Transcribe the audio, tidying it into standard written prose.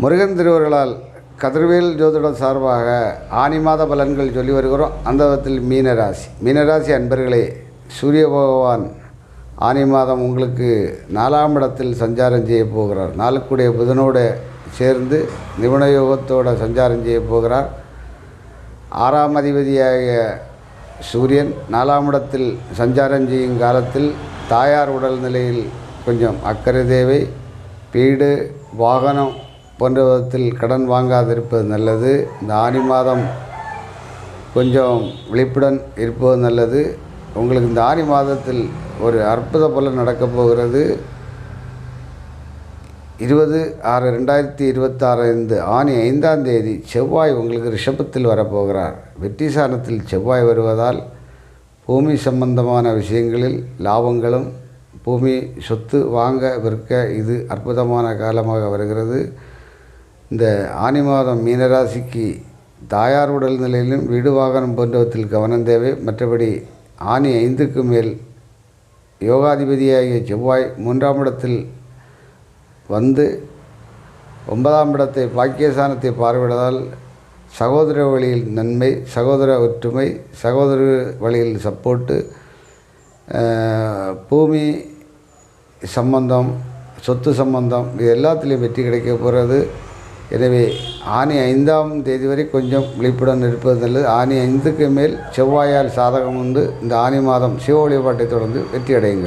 முருகன் திருவருளால் கதிர்வேல் ஜோதிடம் சார்பாக ஆனி மாத பலன்கள் சொல்லி வருகிறோம். அந்த விதத்தில் மீனராசி அன்பர்களே, சூரிய பகவான் ஆனி மாதம் உங்களுக்கு 4ஆம் இடத்தில் சஞ்சாரம் செய்ய போகிறார். நாளுக்குடைய புதனோடு சேர்ந்து நிபுண யோகத்தோடு சஞ்சாரம் செய்ய போகிறார். 6ஆம் அதிபதியாகிய சூரியன் 4ஆம் இடத்தில் சஞ்சாரம் செய்யும் காலத்தில் தாயார் உடல் நிலையில் கொஞ்சம் அக்கறை தேவை. வீடு, வாகனம் போன்ற விதத்தில் கடன் வாங்காதிருப்பது நல்லது. இந்த ஆனி மாதம் கொஞ்சம் விழிப்புடன் இருப்பது நல்லது. உங்களுக்கு இந்த ஆனி மாதத்தில் ஒரு அற்புத பலன் நடக்கப் போகிறது. 20/6/2026 ஆனி 5ஆம் தேதி செவ்வாய் உங்களுக்கு ரிஷபத்தில் வரப்போகிறார். வெற்றி ஸ்தானத்தில் செவ்வாய் வருவதால் பூமி சம்பந்தமான விஷயங்களில் லாபங்களும், பூமி சொத்து வாங்க விற்க இது அற்புதமான காலமாக வருகிறது. இந்த ஆனி மாதம் மீனராசிக்கு தாயார் உடல் நிலையிலும் வீடு வாகனம் போன்றவற்றில் கவனம் தேவை. மற்றபடி ஆனி 5க்கு மேல் யோகாதிபதியாகிய செவ்வாய் 3ஆம் இடத்தில் வந்து 9ஆம் இடத்தை பாக்கியஸ்தானத்தை பார்வையிடுவதால் சகோதர வழியில் நன்மை, சகோதர ஒற்றுமை, சகோதர வழியில் சப்போர்ட்டு, பூமி சம்பந்தம், சொத்து சம்பந்தம், இது எல்லாத்துலேயும் வெற்றி கிடைக்க போகிறது. எனவே ஆனி 5ஆம் தேதி வரை கொஞ்சம் விழிப்புடன் இருப்பது நல்லது. ஆனி 5க்கு மேல் செவ்வாயால் சாதகம் உண்டு. இந்த ஆனி மாதம் சிவ வழிபாட்டை தொடர்ந்து வெற்றி அடையுங்கள்.